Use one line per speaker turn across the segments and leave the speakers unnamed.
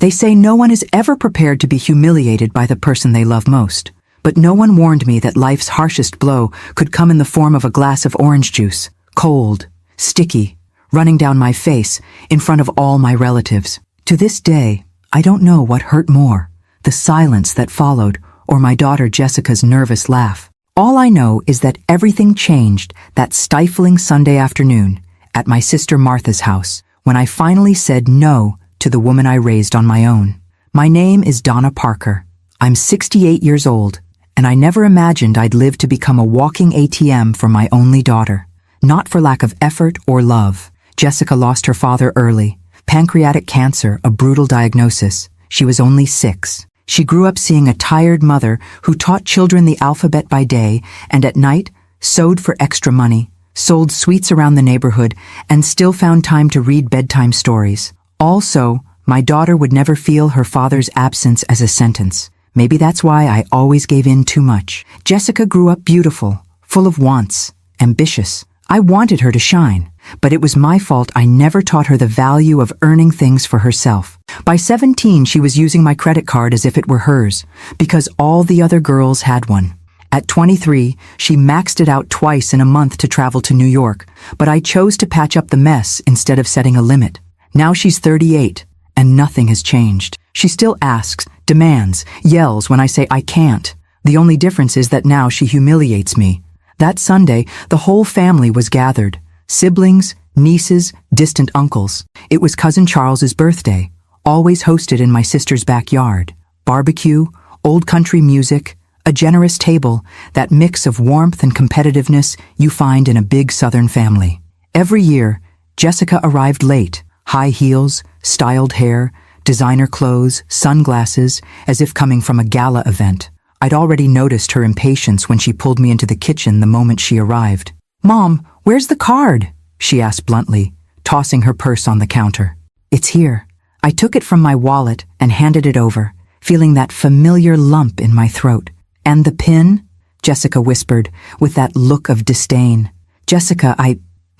They say no one is ever prepared to be humiliated by the person they love most. But no one warned me that life's harshest blow could come in the form of a glass of orange juice, cold, sticky, running down my face in front of all my relatives. To this day, I don't know what hurt more, the silence that followed or my daughter Jessica's nervous laugh. All I know is that everything changed that stifling Sunday afternoon at my sister Martha's house when I finally said no to the woman I raised on my own. My name is Donna Parker. I'm 68 years old, and I never imagined I'd live to become a walking ATM for my only daughter. Not for lack of effort or love. Jessica lost her father early. Pancreatic cancer, a brutal diagnosis. She was only 6. She grew up seeing a tired mother who taught children the alphabet by day and at night sewed for extra money, sold sweets around the neighborhood, and still found time to read bedtime stories. Also, my daughter would never feel her father's absence as a sentence. Maybe that's why I always gave in too much. Jessica grew up beautiful, full of wants, ambitious. I wanted her to shine, but it was my fault I never taught her the value of earning things for herself. By 17, she was using my credit card as if it were hers, because all the other girls had one. At 23, she maxed it out twice in a month to travel to New York, but I chose to patch up the mess instead of setting a limit. Now she's 38, and nothing has changed. She still asks, demands, yells when I say I can't. The only difference is that now she humiliates me. That Sunday, the whole family was gathered. Siblings, nieces, distant uncles. It was Cousin Charles's birthday, always hosted in my sister's backyard. Barbecue, old country music, a generous table, that mix of warmth and competitiveness you find in a big Southern family. Every year, Jessica arrived late, high heels, styled hair, designer clothes, sunglasses, as if coming from a gala event. I'd already noticed her impatience when she pulled me into the kitchen the moment she arrived. "Mom, where's the card?" she asked bluntly, tossing her purse on the counter. "It's here." I took it from my wallet and handed it over, feeling that familiar lump in my throat. "And the pin?" Jessica whispered, with that look of disdain. "Jessica,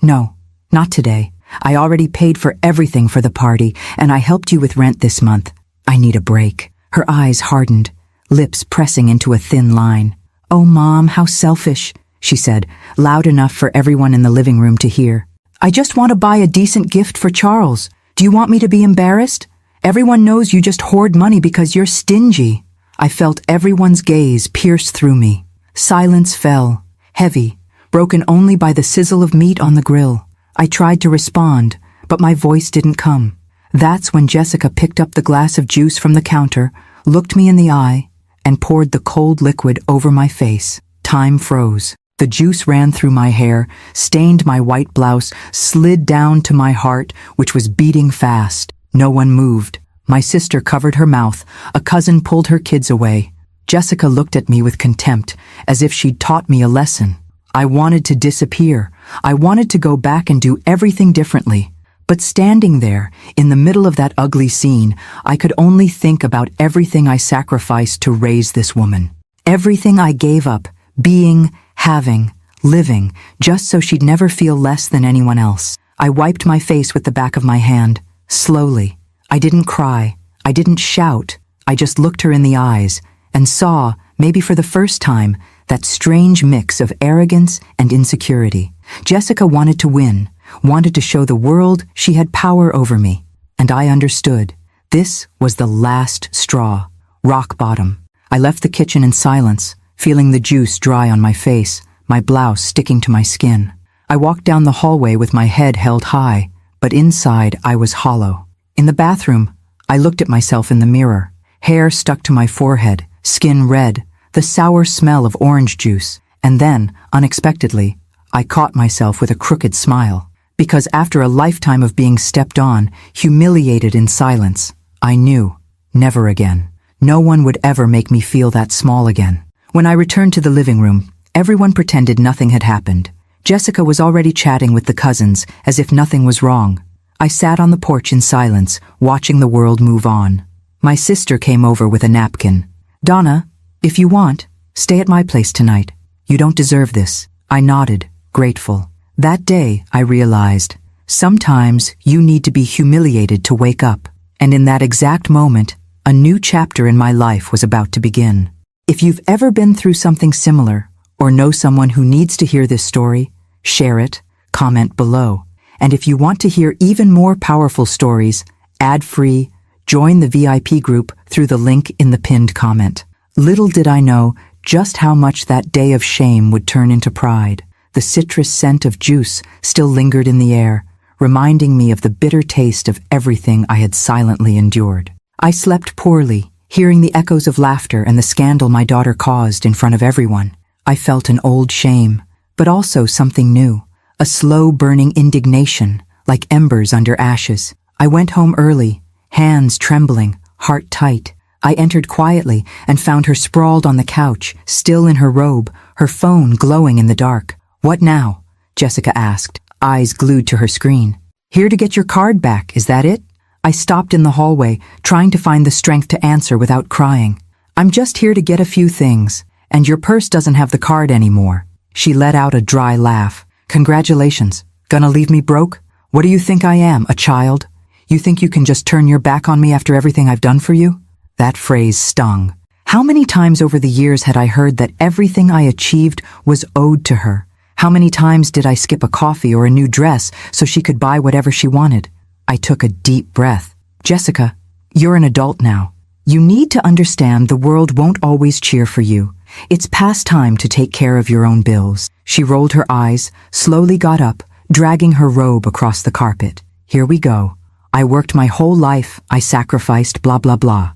No, not today. I already paid for everything for the party, and I helped you with rent this month. I need a break." Her eyes hardened, lips pressing into a thin line. "Oh, Mom, how selfish," she said, loud enough for everyone in the living room to hear. "I just want to buy a decent gift for Charles. Do you want me to be embarrassed? Everyone knows you just hoard money because you're stingy." I felt everyone's gaze pierce through me. Silence fell, heavy, broken only by the sizzle of meat on the grill. I tried to respond, but my voice didn't come. That's when Jessica picked up the glass of juice from the counter, looked me in the eye, and poured the cold liquid over my face. Time froze. The juice ran through my hair, stained my white blouse, slid down to my heart, which was beating fast. No one moved. My sister covered her mouth. A cousin pulled her kids away. Jessica looked at me with contempt, as if she'd taught me a lesson. I wanted to disappear. I wanted to go back and do everything differently. But standing there, in the middle of that ugly scene, I could only think about everything I sacrificed to raise this woman. Everything I gave up, being, having, living, just so she'd never feel less than anyone else. I wiped my face with the back of my hand, slowly. I didn't cry. I didn't shout. I just looked her in the eyes and saw, maybe for the first time, that strange mix of arrogance and insecurity. Jessica wanted to win, wanted to show the world she had power over me. And I understood. This was the last straw, rock bottom. I left the kitchen in silence, feeling the juice dry on my face, my blouse sticking to my skin. I walked down the hallway with my head held high, but inside I was hollow. In the bathroom, I looked at myself in the mirror, hair stuck to my forehead, skin red, the sour smell of orange juice, and then, unexpectedly, I caught myself with a crooked smile. Because after a lifetime of being stepped on, humiliated in silence, I knew, never again. No one would ever make me feel that small again. When I returned to the living room, everyone pretended nothing had happened. Jessica was already chatting with the cousins, as if nothing was wrong. I sat on the porch in silence, watching the world move on. My sister came over with a napkin. "Donna, if you want, stay at my place tonight. You don't deserve this." I nodded, grateful. That day, I realized, sometimes you need to be humiliated to wake up. And in that exact moment, a new chapter in my life was about to begin. If you've ever been through something similar, or know someone who needs to hear this story, share it, comment below. And if you want to hear even more powerful stories, ad-free, join the VIP group through the link in the pinned comment. Little did I know just how much that day of shame would turn into pride. The citrus scent of juice still lingered in the air, reminding me of the bitter taste of everything I had silently endured. I slept poorly, hearing the echoes of laughter and the scandal my daughter caused in front of everyone. I felt an old shame, but also something new, a slow-burning indignation, like embers under ashes. I went home early, hands trembling, heart tight. I entered quietly and found her sprawled on the couch, still in her robe, her phone glowing in the dark. "What now?" Jessica asked, eyes glued to her screen. "Here to get your card back, is that it?" I stopped in the hallway, trying to find the strength to answer without crying. "I'm just here to get a few things, and your purse doesn't have the card anymore." She let out a dry laugh. "Congratulations. Gonna leave me broke? What do you think I am, a child? You think you can just turn your back on me after everything I've done for you?" That phrase stung. How many times over the years had I heard that everything I achieved was owed to her? How many times did I skip a coffee or a new dress so she could buy whatever she wanted? I took a deep breath. "Jessica, you're an adult now. You need to understand the world won't always cheer for you. It's past time to take care of your own bills." She rolled her eyes, slowly got up, dragging her robe across the carpet. "Here we go. I worked my whole life, I sacrificed, blah, blah, blah.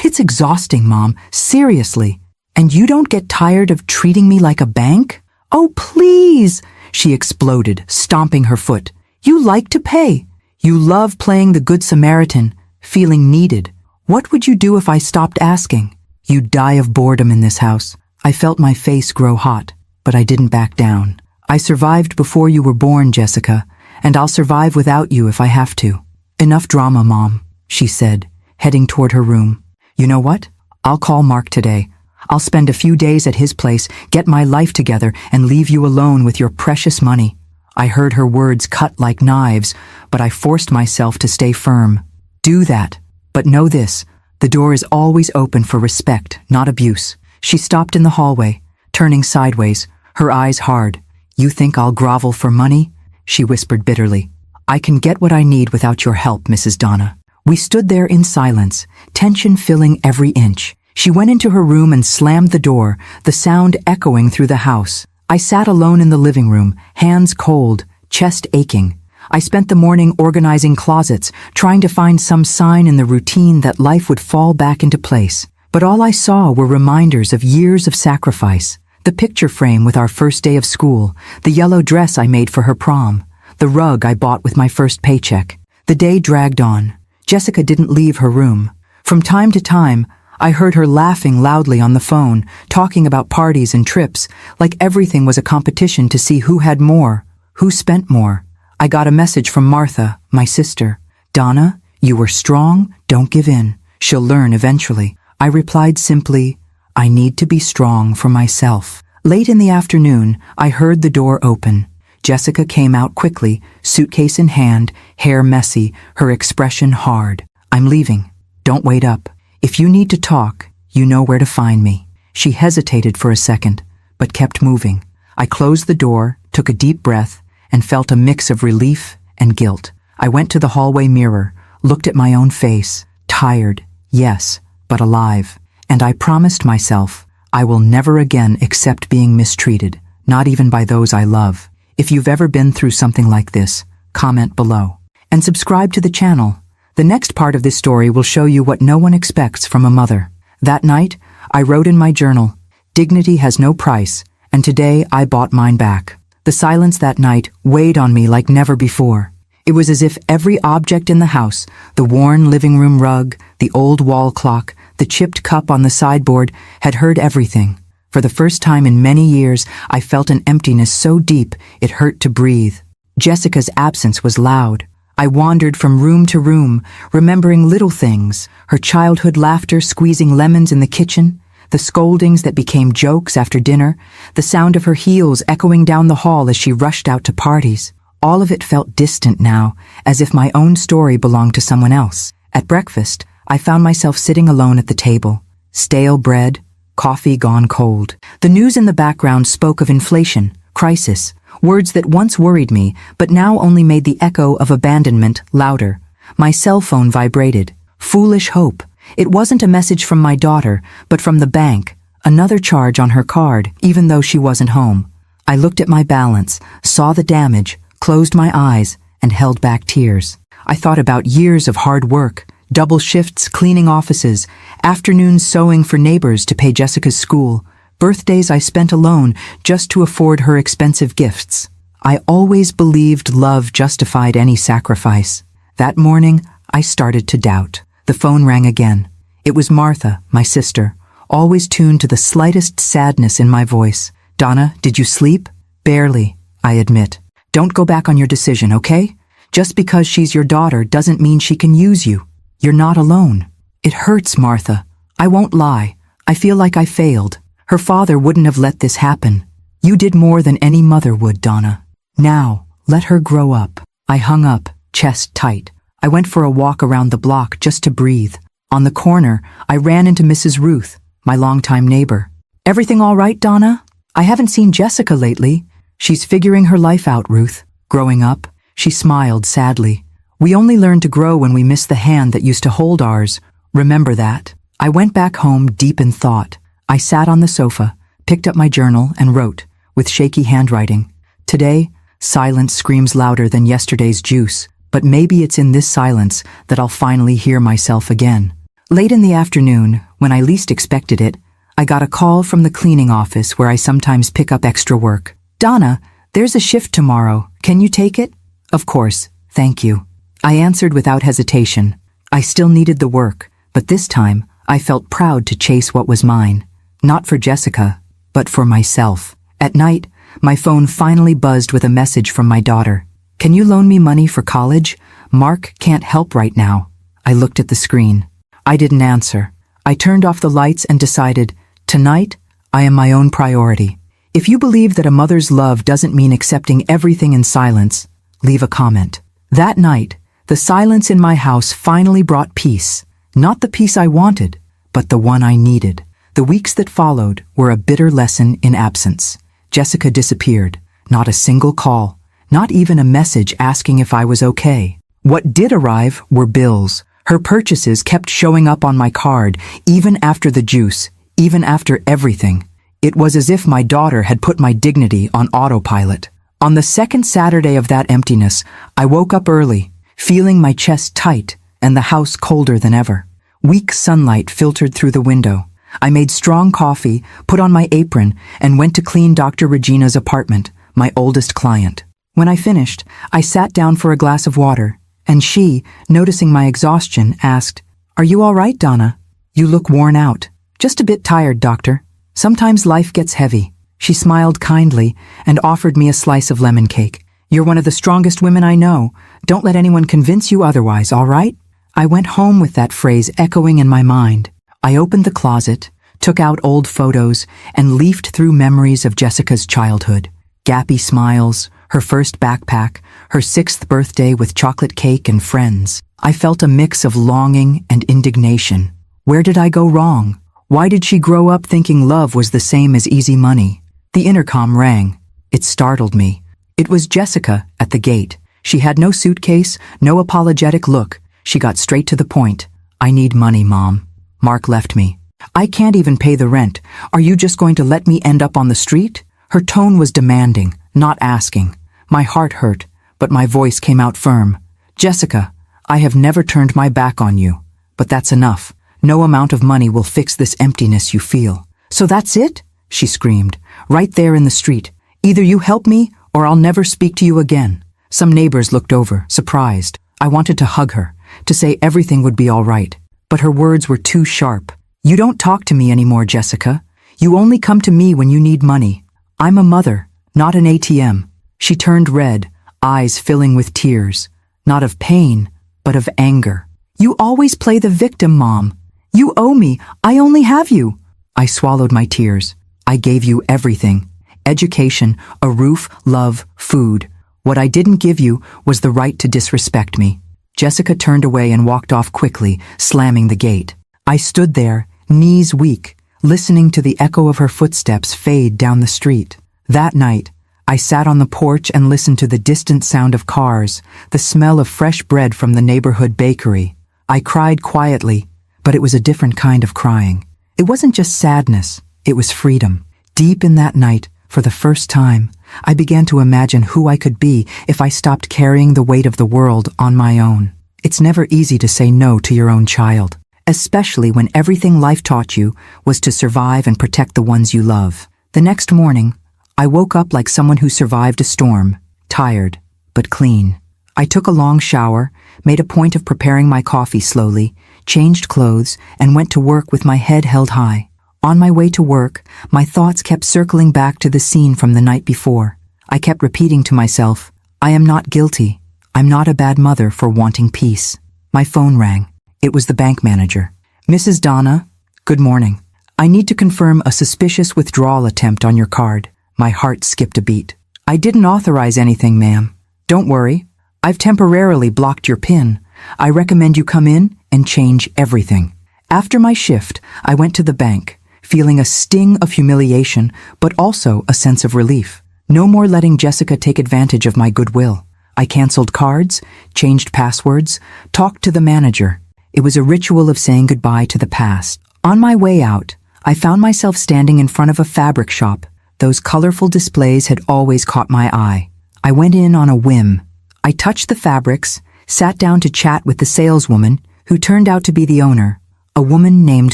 It's exhausting, Mom, seriously. And you don't get tired of treating me like a bank? Oh, please!" She exploded, stomping her foot. "You like to pay. You love playing the Good Samaritan, feeling needed. What would you do if I stopped asking? You'd die of boredom in this house." I felt my face grow hot, but I didn't back down. "I survived before you were born, Jessica, and I'll survive without you if I have to." "Enough drama, Mom," she said, heading toward her room. "You know what? I'll call Mark today. I'll spend a few days at his place, get my life together, and leave you alone with your precious money." I heard her words cut like knives, but I forced myself to stay firm. "Do that. But know this, the door is always open for respect, not abuse." She stopped in the hallway, turning sideways, her eyes hard. "You think I'll grovel for money?" she whispered bitterly. "I can get what I need without your help, Mrs. Donna." We stood there in silence, tension filling every inch. She went into her room and slammed the door, the sound echoing through the house. I sat alone in the living room, hands cold, chest aching. I spent the morning organizing closets, trying to find some sign in the routine that life would fall back into place. But all I saw were reminders of years of sacrifice. The picture frame with our first day of school, the yellow dress I made for her prom, the rug I bought with my first paycheck. The day dragged on. Jessica didn't leave her room. From time to time, I heard her laughing loudly on the phone, talking about parties and trips, like everything was a competition to see who had more, who spent more. I got a message from Martha, my sister. "Donna, you were strong, don't give in. She'll learn eventually." I replied simply, "I need to be strong for myself." Late in the afternoon, I heard the door open. Jessica came out quickly, suitcase in hand, hair messy, her expression hard. "I'm leaving. Don't wait up. If you need to talk, you know where to find me." She hesitated for a second, but kept moving. I closed the door, took a deep breath, and felt a mix of relief and guilt. I went to the hallway mirror, looked at my own face, tired, yes, but alive. And I promised myself, I will never again accept being mistreated, not even by those I love. If you've ever been through something like this, comment below. And subscribe to the channel. The next part of this story will show you what no one expects from a mother. That night, I wrote in my journal, "Dignity has no price, and today I bought mine back." The silence that night weighed on me like never before. It was as if every object in the house, the worn living room rug, the old wall clock, the chipped cup on the sideboard, had heard everything. For the first time in many years, I felt an emptiness so deep it hurt to breathe. Jessica's absence was loud. I wandered from room to room, remembering little things, her childhood laughter squeezing lemons in the kitchen, the scoldings that became jokes after dinner, the sound of her heels echoing down the hall as she rushed out to parties. All of it felt distant now, as if my own story belonged to someone else. At breakfast, I found myself sitting alone at the table. Stale bread, coffee gone cold. The news in the background spoke of inflation, crisis, words that once worried me, but now only made the echo of abandonment louder. My cell phone vibrated. Foolish hope. It wasn't a message from my daughter, but from the bank. Another charge on her card, even though she wasn't home. I looked at my balance, saw the damage, closed my eyes, and held back tears. I thought about years of hard work, double shifts cleaning offices, afternoons sewing for neighbors to pay Jessica's school, birthdays I spent alone just to afford her expensive gifts. I always believed love justified any sacrifice. That morning, I started to doubt. The phone rang again. It was Martha, my sister, always tuned to the slightest sadness in my voice. "Donna, did you sleep?" "Barely," I admit. "Don't go back on your decision, okay? Just because she's your daughter doesn't mean she can use you. You're not alone." "It hurts, Martha. I won't lie. I feel like I failed. Her father wouldn't have let this happen. You did more than any mother would, Donna. Now, let her grow up." I hung up, chest tight. I went for a walk around the block just to breathe. On the corner, I ran into Mrs. Ruth, my longtime neighbor. "Everything all right, Donna? I haven't seen Jessica lately." "She's figuring her life out, Ruth. Growing up." She smiled sadly. "We only learn to grow when we miss the hand that used to hold ours. Remember that." I went back home deep in thought. I sat on the sofa, picked up my journal, and wrote, with shaky handwriting. "Today, silence screams louder than yesterday's juice, but maybe it's in this silence that I'll finally hear myself again." Late in the afternoon, when I least expected it, I got a call from the cleaning office where I sometimes pick up extra work. "Donna, there's a shift tomorrow. Can you take it?" "Of course, thank you." I answered without hesitation. I still needed the work, but this time I felt proud to chase what was mine. Not for Jessica, but for myself. At night, my phone finally buzzed with a message from my daughter. "Can you loan me money for college? Mark can't help right now." I looked at the screen. I didn't answer. I turned off the lights and decided, tonight, I am my own priority. If you believe that a mother's love doesn't mean accepting everything in silence, leave a comment. That night, the silence in my house finally brought peace. Not the peace I wanted, but the one I needed. The weeks that followed were a bitter lesson in absence. Jessica disappeared. Not a single call. Not even a message asking if I was okay. What did arrive were bills. Her purchases kept showing up on my card, even after the juice, even after everything. It was as if my daughter had put my dignity on autopilot. On the second Saturday of that emptiness, I woke up early, feeling my chest tight and the house colder than ever. Weak sunlight filtered through the window. I made strong coffee, put on my apron, and went to clean Dr. Regina's apartment, my oldest client. When I finished, I sat down for a glass of water, and she, noticing my exhaustion, asked, "Are you all right, Donna? You look worn out." "Just a bit tired, doctor. Sometimes life gets heavy." She smiled kindly and offered me a slice of lemon cake. "You're one of the strongest women I know. Don't let anyone convince you otherwise, all right?" I went home with that phrase echoing in my mind. I opened the closet, took out old photos, and leafed through memories of Jessica's childhood. Gappy smiles, her first backpack, her 6th birthday with chocolate cake and friends. I felt a mix of longing and indignation. Where did I go wrong? Why did she grow up thinking love was the same as easy money? The intercom rang. It startled me. It was Jessica at the gate. She had no suitcase, no apologetic look. She got straight to the point. "I need money, Mom. Mark left me. I can't even pay the rent. Are you just going to let me end up on the street?" Her tone was demanding, not asking. My heart hurt, but my voice came out firm. "Jessica, I have never turned my back on you. But that's enough. No amount of money will fix this emptiness you feel." "So that's it?" she screamed, right there in the street. "Either you help me, or I'll never speak to you again." Some neighbors looked over, surprised. I wanted to hug her, to say everything would be all right. But her words were too sharp. "You don't talk to me anymore, Jessica. You only come to me when you need money. I'm a mother, not an ATM." She turned red, eyes filling with tears. Not of pain, but of anger. "You always play the victim, Mom. You owe me. I only have you." I swallowed my tears. "I gave you everything. Education, a roof, love, food. What I didn't give you was the right to disrespect me." Jessica turned away and walked off quickly, slamming the gate. I stood there, knees weak, listening to the echo of her footsteps fade down the street. That night, I sat on the porch and listened to the distant sound of cars, the smell of fresh bread from the neighborhood bakery. I cried quietly, but it was a different kind of crying. It wasn't just sadness, it was freedom. Deep in that night, for the first time, I began to imagine who I could be if I stopped carrying the weight of the world on my own. It's never easy to say no to your own child, especially when everything life taught you was to survive and protect the ones you love. The next morning, I woke up like someone who survived a storm, tired, but clean. I took a long shower, made a point of preparing my coffee slowly, changed clothes, and went to work with my head held high. On my way to work, my thoughts kept circling back to the scene from the night before. I kept repeating to myself, I am not guilty. I'm not a bad mother for wanting peace. My phone rang. It was the bank manager. Mrs. Donna, good morning. I need to confirm a suspicious withdrawal attempt on your card. My heart skipped a beat. I didn't authorize anything, ma'am. Don't worry. I've temporarily blocked your PIN. I recommend you come in and change everything. After my shift, I went to the bank, feeling a sting of humiliation, but also a sense of relief. No more letting Jessica take advantage of my goodwill. I canceled cards, changed passwords, talked to the manager. It was a ritual of saying goodbye to the past. On my way out, I found myself standing in front of a fabric shop. Those colorful displays had always caught my eye. I went in on a whim. I touched the fabrics, sat down to chat with the saleswoman, who turned out to be the owner, a woman named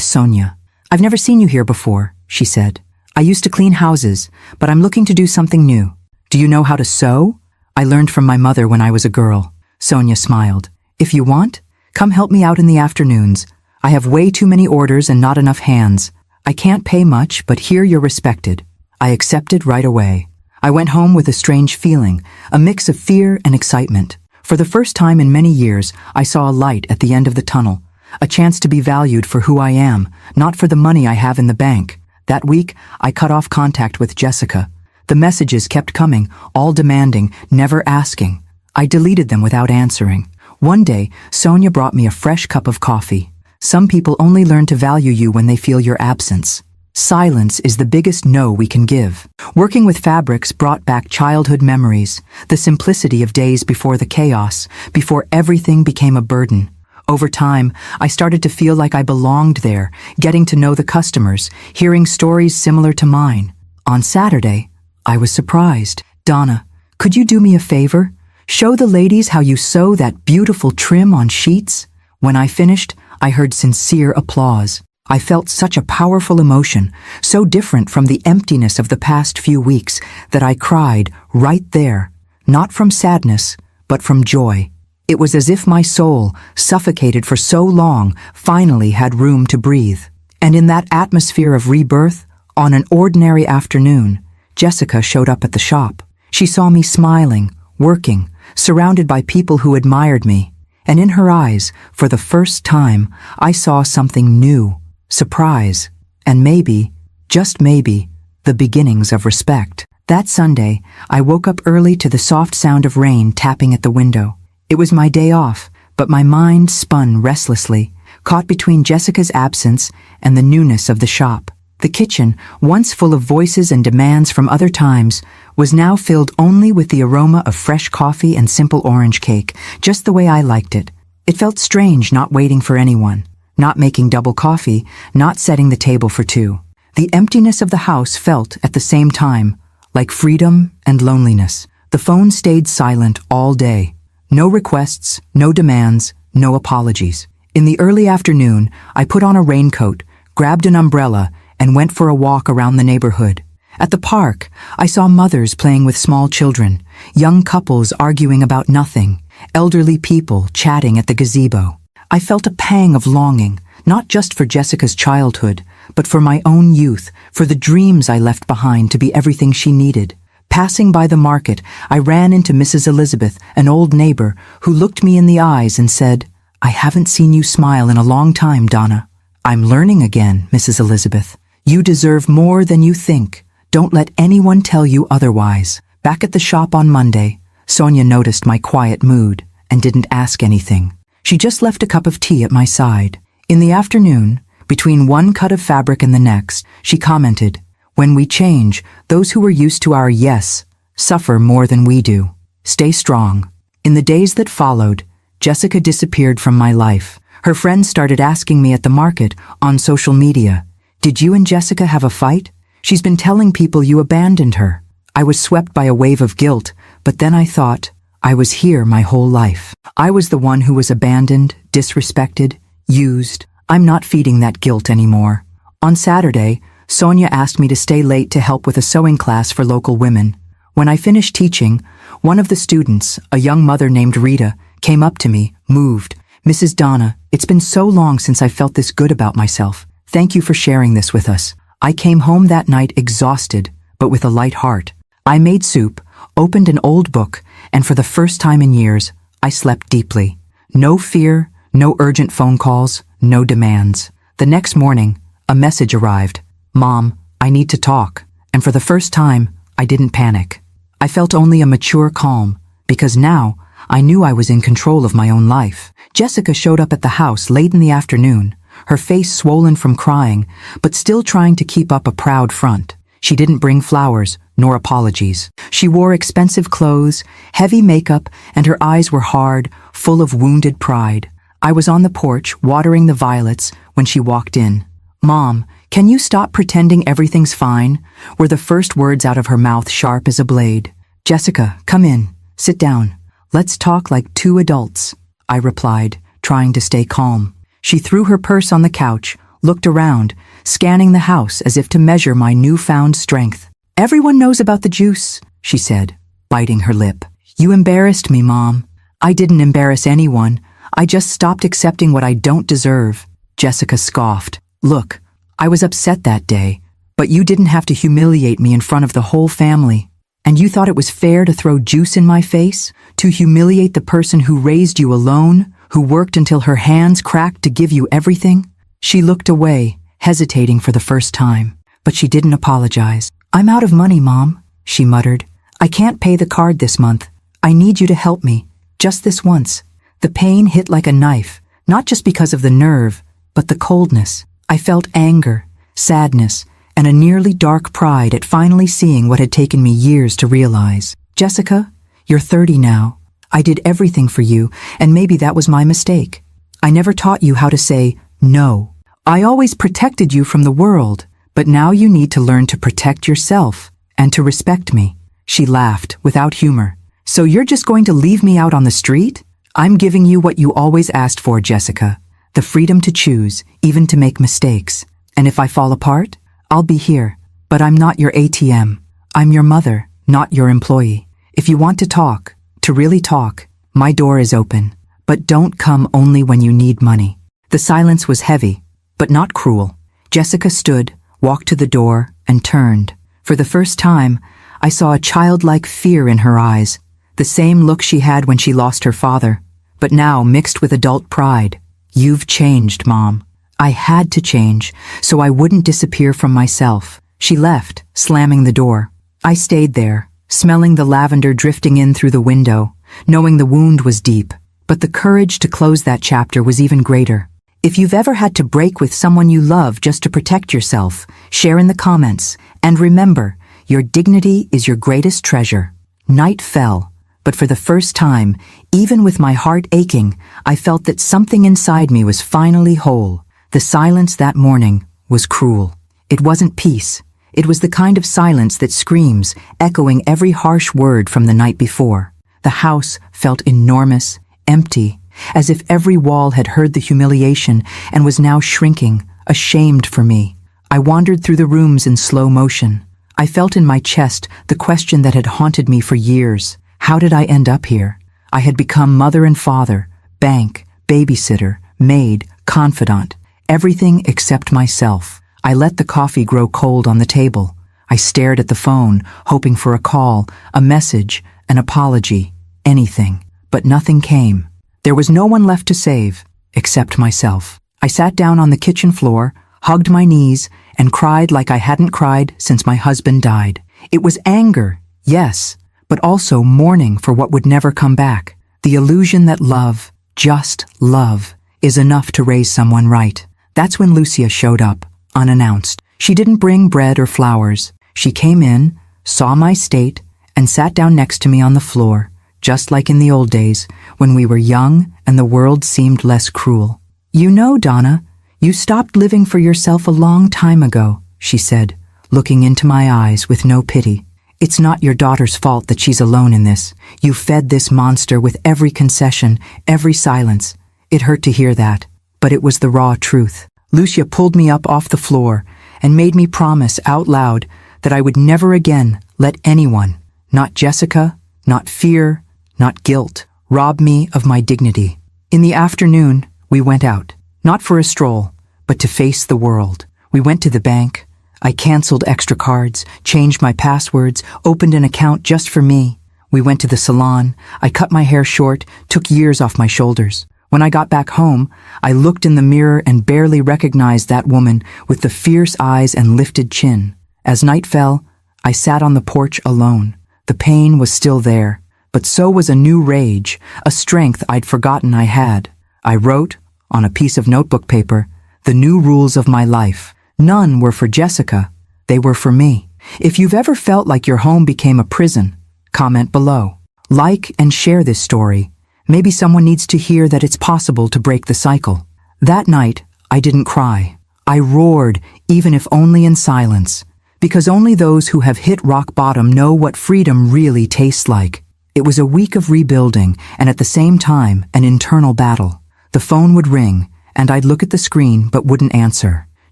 Sonia. I've never seen you here before, she said. I used to clean houses, but I'm looking to do something new. Do you know how to sew? I learned from my mother when I was a girl. Sonia smiled. If you want, come help me out in the afternoons. I have way too many orders and not enough hands. I can't pay much, but here you're respected. I accepted right away. I went home with a strange feeling, a mix of fear and excitement. For the first time in many years, I saw a light at the end of the tunnel. A chance to be valued for who I am, not for the money I have in the bank. That week, I cut off contact with Jessica. The messages kept coming, all demanding, never asking. I deleted them without answering. One day, Sonia brought me a fresh cup of coffee. Some people only learn to value you when they feel your absence. Silence is the biggest no we can give. Working with fabrics brought back childhood memories, the simplicity of days before the chaos, before everything became a burden. Over time, I started to feel like I belonged there, getting to know the customers, hearing stories similar to mine. On Saturday, I was surprised. Donna, could you do me a favor? Show the ladies how you sew that beautiful trim on sheets? When I finished, I heard sincere applause. I felt such a powerful emotion, so different from the emptiness of the past few weeks, that I cried right there, not from sadness, but from joy. It was as if my soul, suffocated for so long, finally had room to breathe. And in that atmosphere of rebirth, on an ordinary afternoon, Jessica showed up at the shop. She saw me smiling, working, surrounded by people who admired me. And in her eyes, for the first time, I saw something new, surprise, and maybe, just maybe, the beginnings of respect. That Sunday, I woke up early to the soft sound of rain tapping at the window. It was my day off, but my mind spun restlessly, caught between Jessica's absence and the newness of the shop. The kitchen, once full of voices and demands from other times, was now filled only with the aroma of fresh coffee and simple orange cake, just the way I liked it. It felt strange not waiting for anyone, not making double coffee, not setting the table for two. The emptiness of the house felt, at the same time, like freedom and loneliness. The phone stayed silent all day. No requests, no demands, no apologies. In the early afternoon, I put on a raincoat, grabbed an umbrella, and went for a walk around the neighborhood. At the park, I saw mothers playing with small children, young couples arguing about nothing, elderly people chatting at the gazebo. I felt a pang of longing, not just for Jessica's childhood, but for my own youth, for the dreams I left behind to be everything she needed. Passing by the market, I ran into Mrs. Elizabeth, an old neighbor, who looked me in the eyes and said, "I haven't seen you smile in a long time, Donna." "I'm learning again, Mrs. Elizabeth. You deserve more than you think. Don't let anyone tell you otherwise." Back at the shop on Monday, Sonia noticed my quiet mood and didn't ask anything. She just left a cup of tea at my side. In the afternoon, between one cut of fabric and the next, she commented, "When we change, those who are used to our yes suffer more than we do. Stay strong." In the days that followed, Jessica disappeared from my life. Her friends started asking me at the market, on social media, "Did you and Jessica have a fight? She's been telling people you abandoned her." I was swept by a wave of guilt, but then I thought, I was here my whole life. I was the one who was abandoned, disrespected, used. I'm not feeding that guilt anymore. On Saturday, Sonia asked me to stay late to help with a sewing class for local women. When I finished teaching, one of the students, a young mother named Rita, came up to me, moved. "Mrs. Donna, it's been so long since I felt this good about myself. Thank you for sharing this with us." I came home that night exhausted, but with a light heart. I made soup, opened an old book, and for the first time in years, I slept deeply. No fear, no urgent phone calls, no demands. The next morning, a message arrived. "Mom, I need to talk." And for the first time, I didn't panic. I felt only a mature calm, because now I knew I was in control of my own life. Jessica showed up at the house late in the afternoon, her face swollen from crying, but still trying to keep up a proud front. She didn't bring flowers, nor apologies. She wore expensive clothes, heavy makeup, and her eyes were hard, full of wounded pride. I was on the porch, watering the violets, when she walked in. "Mom, can you stop pretending everything's fine?" were the first words out of her mouth, sharp as a blade. "Jessica, come in. Sit down. Let's talk like two adults," I replied, trying to stay calm. She threw her purse on the couch, looked around, scanning the house as if to measure my newfound strength. "Everyone knows about the juice," she said, biting her lip. "You embarrassed me, Mom." "I didn't embarrass anyone. I just stopped accepting what I don't deserve," Jessica scoffed. "Look, I was upset that day, but you didn't have to humiliate me in front of the whole family. And you thought it was fair to throw juice in my face? To humiliate the person who raised you alone, who worked until her hands cracked to give you everything?" She looked away, hesitating for the first time, but she didn't apologize. "I'm out of money, Mom," she muttered. "I can't pay the card this month. I need you to help me, just this once." The pain hit like a knife, not just because of the nerve, but the coldness. I felt anger, sadness, and a nearly dark pride at finally seeing what had taken me years to realize. "Jessica, you're 30 now. I did everything for you, and maybe that was my mistake. I never taught you how to say no. I always protected you from the world, but now you need to learn to protect yourself and to respect me." She laughed, without humor. "So you're just going to leave me out on the street? I'm giving you what you always asked for, Jessica. The freedom to choose, even to make mistakes. And if I fall apart, I'll be here. But I'm not your ATM. I'm your mother, not your employee. If you want to talk, to really talk, my door is open. But don't come only when you need money." The silence was heavy, but not cruel. Jessica stood, walked to the door, and turned. For the first time, I saw a childlike fear in her eyes, the same look she had when she lost her father, but now mixed with adult pride. "You've changed, Mom." I had to change, so I wouldn't disappear from myself. She left, slamming the door. I stayed there, smelling the lavender drifting in through the window, knowing the wound was deep, but the courage to close that chapter was even greater. If you've ever had to break with someone you love just to protect yourself, share in the comments, and remember, your dignity is your greatest treasure. Night fell, but for the first time, even with my heart aching, I felt that something inside me was finally whole. The silence that morning was cruel. It wasn't peace. It was the kind of silence that screams, echoing every harsh word from the night before. The house felt enormous, empty, as if every wall had heard the humiliation and was now shrinking, ashamed for me. I wandered through the rooms in slow motion. I felt in my chest the question that had haunted me for years. How did I end up here? I had become mother and father, bank, babysitter, maid, confidant, everything except myself. I let the coffee grow cold on the table. I stared at the phone, hoping for a call, a message, an apology, anything. But nothing came. There was no one left to save, except myself. I sat down on the kitchen floor, hugged my knees, and cried like I hadn't cried since my husband died. It was anger, yes, but also mourning for what would never come back. The illusion that love, just love, is enough to raise someone right. That's when Lucia showed up, unannounced. She didn't bring bread or flowers. She came in, saw my state, and sat down next to me on the floor, just like in the old days, when we were young and the world seemed less cruel. "You know, Donna, you stopped living for yourself a long time ago," she said, looking into my eyes with no pity. "It's not your daughter's fault that she's alone in this. You fed this monster with every concession, every silence. It hurt to hear that, but it was the raw truth." Lucia pulled me up off the floor and made me promise out loud that I would never again let anyone, not Jessica, not fear, not guilt, rob me of my dignity. In the afternoon, we went out, not for a stroll, but to face the world. We went to the bank. I canceled extra cards, changed my passwords, opened an account just for me. We went to the salon. I cut my hair short, took years off my shoulders. When I got back home, I looked in the mirror and barely recognized that woman with the fierce eyes and lifted chin. As night fell, I sat on the porch alone. The pain was still there, but so was a new rage, a strength I'd forgotten I had. I wrote, on a piece of notebook paper, the new rules of my life. None were for Jessica. They were for me. If you've ever felt like your home became a prison, comment below. Like and share this story. Maybe someone needs to hear that it's possible to break the cycle. That night, I didn't cry. I roared, even if only in silence, because only those who have hit rock bottom know what freedom really tastes like. It was a week of rebuilding, and at the same time, an internal battle. The phone would ring, and I'd look at the screen but wouldn't answer.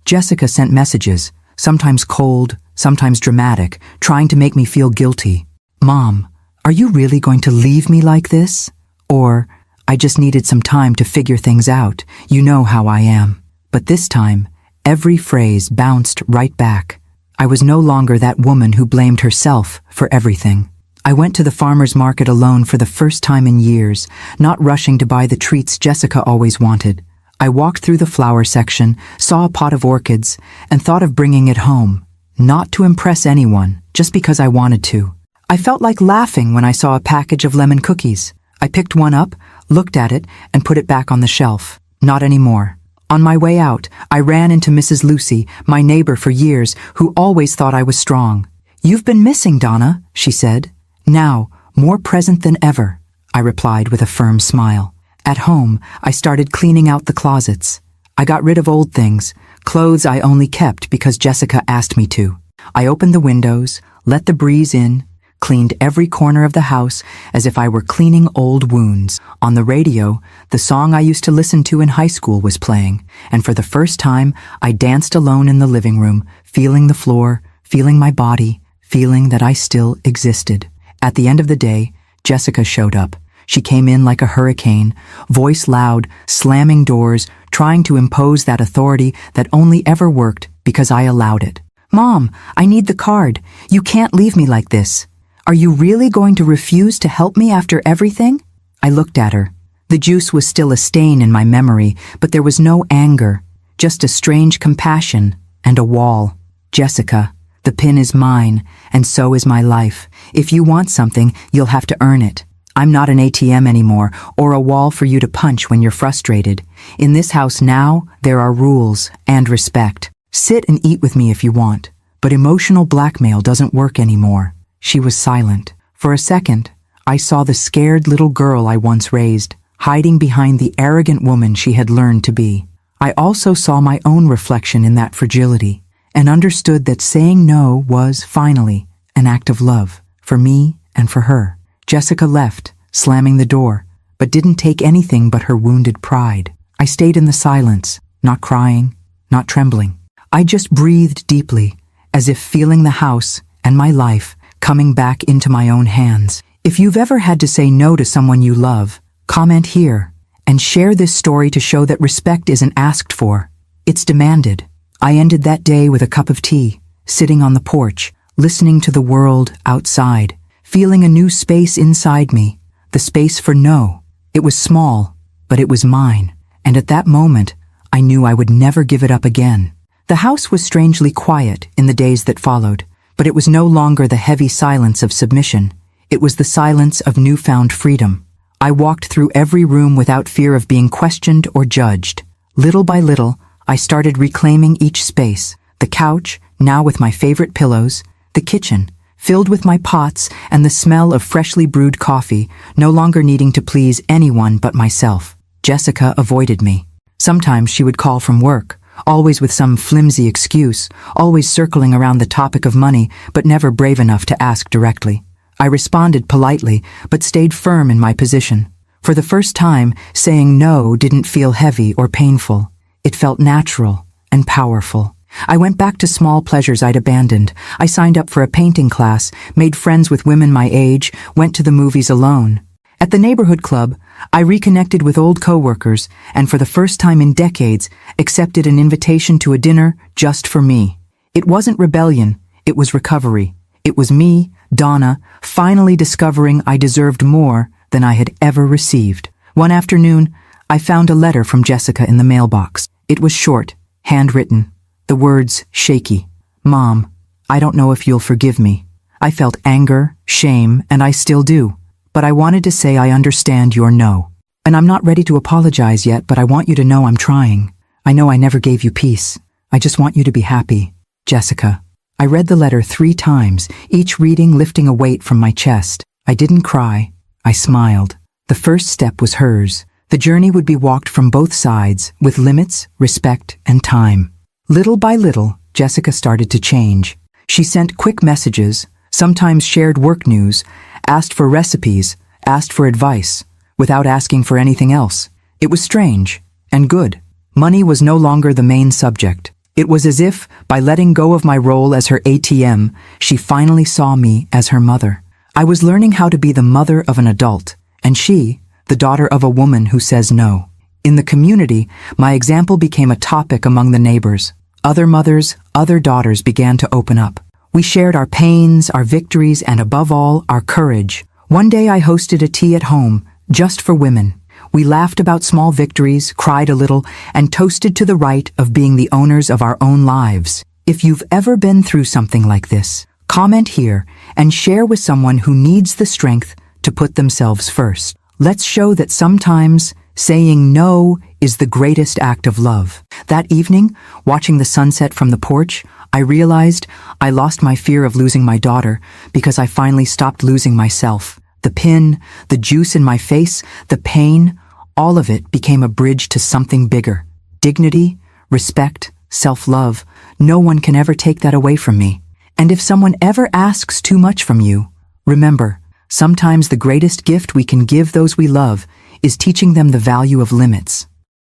Jessica sent messages, sometimes cold, sometimes dramatic, trying to make me feel guilty. "Mom, are you really going to leave me like this?" Or, "I just needed some time to figure things out. You know how I am." But this time, every phrase bounced right back. I was no longer that woman who blamed herself for everything. I went to the farmer's market alone for the first time in years, not rushing to buy the treats Jessica always wanted. I walked through the flower section, saw a pot of orchids, and thought of bringing it home. Not to impress anyone, just because I wanted to. I felt like laughing when I saw a package of lemon cookies. I picked one up, looked at it, and put it back on the shelf. Not anymore. On my way out, I ran into Mrs. Lucy, my neighbor for years, who always thought I was strong. "You've been missing, Donna," she said. "Now, more present than ever," I replied with a firm smile. At home, I started cleaning out the closets. I got rid of old things, clothes I only kept because Jessica asked me to. I opened the windows, let the breeze in, cleaned every corner of the house as if I were cleaning old wounds. On the radio, the song I used to listen to in high school was playing, and for the first time, I danced alone in the living room, feeling the floor, feeling my body, feeling that I still existed. At the end of the day, Jessica showed up. She came in like a hurricane, voice loud, slamming doors, trying to impose that authority that only ever worked because I allowed it. "Mom, I need the card. You can't leave me like this. Are you really going to refuse to help me after everything?" I looked at her. The juice was still a stain in my memory, but there was no anger, just a strange compassion and a wall. "Jessica, the pin is mine, and so is my life. If you want something, you'll have to earn it. I'm not an ATM anymore, or a wall for you to punch when you're frustrated. In this house now, there are rules and respect. Sit and eat with me if you want, but emotional blackmail doesn't work anymore." She was silent. For a second, I saw the scared little girl I once raised, hiding behind the arrogant woman she had learned to be. I also saw my own reflection in that fragility, and understood that saying no was, finally, an act of love, for me and for her. Jessica left, slamming the door, but didn't take anything but her wounded pride. I stayed in the silence, not crying, not trembling. I just breathed deeply, as if feeling the house and my life coming back into my own hands. If you've ever had to say no to someone you love, comment here, and share this story to show that respect isn't asked for. It's demanded. I ended that day with a cup of tea, sitting on the porch, listening to the world outside, feeling a new space inside me, the space for no. It was small, but it was mine, and at that moment, I knew I would never give it up again. The house was strangely quiet in the days that followed, but it was no longer the heavy silence of submission. It was the silence of newfound freedom. I walked through every room without fear of being questioned or judged. Little by little, I started reclaiming each space. The couch, now with my favorite pillows, the kitchen, filled with my pots and the smell of freshly brewed coffee, no longer needing to please anyone but myself. Jessica avoided me. Sometimes she would call from work, always with some flimsy excuse, always circling around the topic of money, but never brave enough to ask directly. I responded politely, but stayed firm in my position. For the first time, saying no didn't feel heavy or painful. It felt natural and powerful. I went back to small pleasures I'd abandoned. I signed up for a painting class, made friends with women my age, went to the movies alone. At the neighborhood club, I reconnected with old coworkers and for the first time in decades, accepted an invitation to a dinner just for me. It wasn't rebellion, it was recovery. It was me, Donna, finally discovering I deserved more than I had ever received. One afternoon, I found a letter from Jessica in the mailbox. It was short, handwritten, the words shaky. Mom, I don't know if you'll forgive me. I felt anger, shame, and I still do. But I wanted to say I understand your no. And I'm not ready to apologize yet, but I want you to know I'm trying. I know I never gave you peace. I just want you to be happy. Jessica. I read the letter 3 times, each reading lifting a weight from my chest. I didn't cry. I smiled. The first step was hers. The journey would be walked from both sides, with limits, respect, and time. Little by little, Jessica started to change. She sent quick messages, sometimes shared work news, asked for recipes, asked for advice, without asking for anything else. It was strange, and good. Money was no longer the main subject. It was as if, by letting go of my role as her ATM, she finally saw me as her mother. I was learning how to be the mother of an adult, and she, the daughter of a woman who says no. In the community, my example became a topic among the neighbors. Other mothers, other daughters began to open up. We shared our pains, our victories, and above all, our courage. One day I hosted a tea at home, just for women. We laughed about small victories, cried a little, and toasted to the right of being the owners of our own lives. If you've ever been through something like this, comment here and share with someone who needs the strength to put themselves first. Let's show that sometimes saying no is the greatest act of love. That evening, watching the sunset from the porch, I realized I lost my fear of losing my daughter because I finally stopped losing myself. The pin, the juice in my face, the pain, all of it became a bridge to something bigger. Dignity, respect, self-love. No one can ever take that away from me. And if someone ever asks too much from you, remember, sometimes the greatest gift we can give those we love is teaching them the value of limits.